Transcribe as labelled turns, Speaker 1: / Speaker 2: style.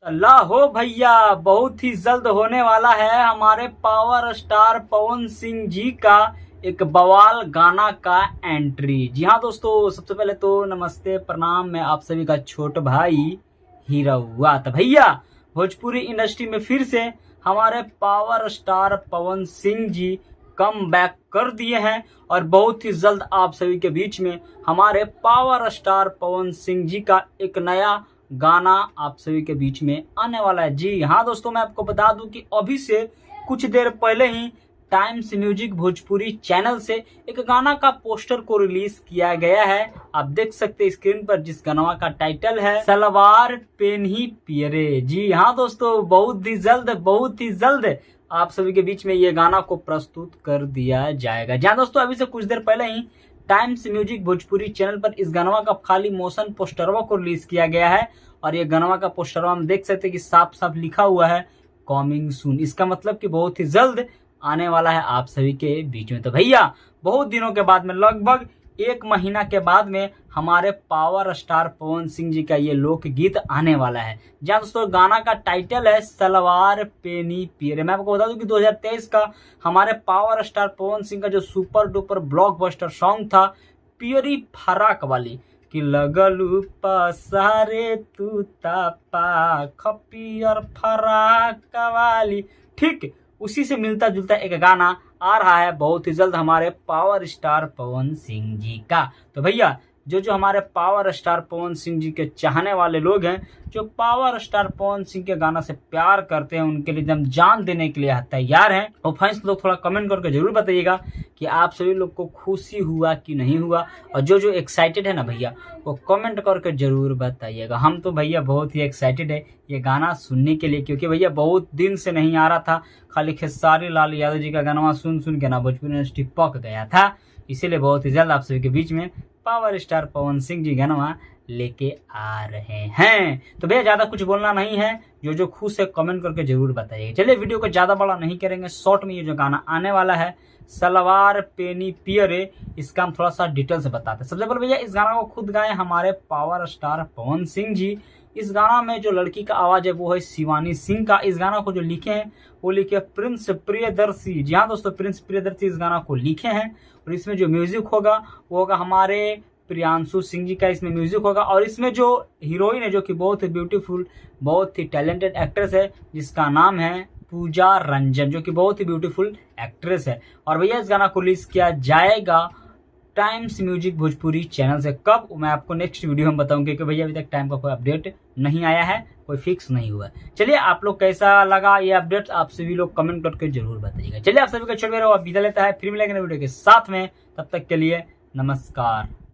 Speaker 1: अल्लाह हो भैया, बहुत ही जल्द होने वाला है हमारे पावर स्टार पवन सिंह जी का एक बवाल गाना का एंट्री। जी हाँ दोस्तों, सबसे पहले तो नमस्ते प्रणाम, मैं आप सभी का छोटा भाई हीरा। तो भैया, भोजपुरी इंडस्ट्री में फिर से हमारे power star Pawan Singh ji come back कर दिए हैं और बहुत ही जल्द आप सभी के बीच में हमारे पावर स्टार पवन सिंह जी का एक नया गाना आप सभी के बीच में आने वाला है। जी हाँ दोस्तों, मैं आपको बता दूं कि अभी से कुछ देर पहले ही टाइम्स म्यूजिक भोजपुरी चैनल से एक गाना का पोस्टर को रिलीज किया गया है। आप देख सकते हैं स्क्रीन पर, जिस गाना का टाइटल है सलवार पेन्ही पियरे। जी हाँ दोस्तों, बहुत ही जल्द आप सभी के बीच में ये गाना को प्रस्तुत कर दिया जाएगा। जहाँ दोस्तों, अभी से कुछ देर पहले ही टाइम्स म्यूजिक भोजपुरी चैनल पर इस गाना का खाली मोशन पोस्टरवा को रिलीज किया गया है और ये गाना का पोस्टरवा हम देख सकते हैं कि साफ साफ लिखा हुआ है कमिंग सून। इसका मतलब कि बहुत ही जल्द आने वाला है आप सभी के बीच में। तो भैया, बहुत दिनों के बाद में, लगभग 1 महीना के बाद में हमारे पावर स्टार पवन सिंह जी का ये लोकगीत आने वाला है। जहाँ दोस्तों गाना का टाइटल है सलवार पेनी पियरे। मैं आपको बता दूं कि 2023 का हमारे पावर स्टार पवन सिंह का जो सुपर डुपर ब्लॉकबस्टर सॉन्ग था पियरी फराक वाली, कि लगलू पसारे तू तापा खपियर फराक वाली, ठीक उसी से मिलता जुलता एक गाना आ रहा है बहुत ही जल्द हमारे पावर स्टार पवन सिंह जी का। तो भैया, जो हमारे पावर स्टार पवन सिंह जी के चाहने वाले लोग हैं, जो पावर स्टार पवन सिंह के गाना से प्यार करते हैं, उनके लिए हम जान देने के लिए तैयार हैं। और फैंस लोग थोड़ा कमेंट करके जरूर बताइएगा कि आप सभी लोग को खुशी हुआ कि नहीं हुआ, और जो एक्साइटेड है ना भैया, वो कमेंट करके जरूर बताइएगा। हम तो भैया बहुत ही एक्साइटेड है ये गाना सुनने के लिए, क्योंकि भैया बहुत दिन से नहीं आ रहा था। खाली खेसारी लाल यादव जी का गाना सुन के ना भोजपुरी इंडस्ट्री पक गया था। इसीलिए बहुत ही जल्द आप सभी के बीच में पावर स्टार पवन सिंह जी गाना लेके आ रहे हैं। तो भैया, ज्यादा कुछ बोलना नहीं है, जो खुश है कमेंट करके जरूर बताइए। चलिए, वीडियो को ज्यादा बड़ा नहीं करेंगे, शॉर्ट में ये जो गाना आने वाला है सलवार पेनी पियरे, इसका हम थोड़ा सा डिटेल से बताते हैं। सबसे पहले भैया, इस गाना को खुद गाए हमारे पावर स्टार पवन सिंह जी। इस गाना में जो लड़की का आवाज है वो है शिवानी सिंह का। इस गाना को जो लिखे हैं वो लिखे प्रिंस प्रियदर्शी। जी हाँ दोस्तों, प्रिंस प्रियदर्शी इस गाना को लिखे हैं। और इसमें जो म्यूजिक होगा वो होगा हमारे प्रियांशु सिंह जी का, इसमें म्यूजिक होगा। और इसमें जो हीरोइन है, जो कि बहुत ही ब्यूटीफुल, बहुत ही टैलेंटेड एक्ट्रेस है, जिसका नाम है पूजा रंजन, जो कि बहुत ही ब्यूटीफुल एक्ट्रेस है। और भैया, इस गाना को रिलीज किया जाएगा टाइम्स म्यूजिक भोजपुरी चैनल से। कब, मैं आपको नेक्स्ट वीडियो में बताऊंगा, क्योंकि भैया अभी तक टाइम का कोई अपडेट नहीं आया है, कोई फिक्स नहीं हुआ। चलिए, आप लोग कैसा लगा ये अपडेट, आप सभी लोग कमेंट करके जरूर बताइएगा। चलिए, आप सभी का छोड़ विदा लेता है, फिर मिलेंगे वीडियो के साथ में, तब तक के लिए नमस्कार।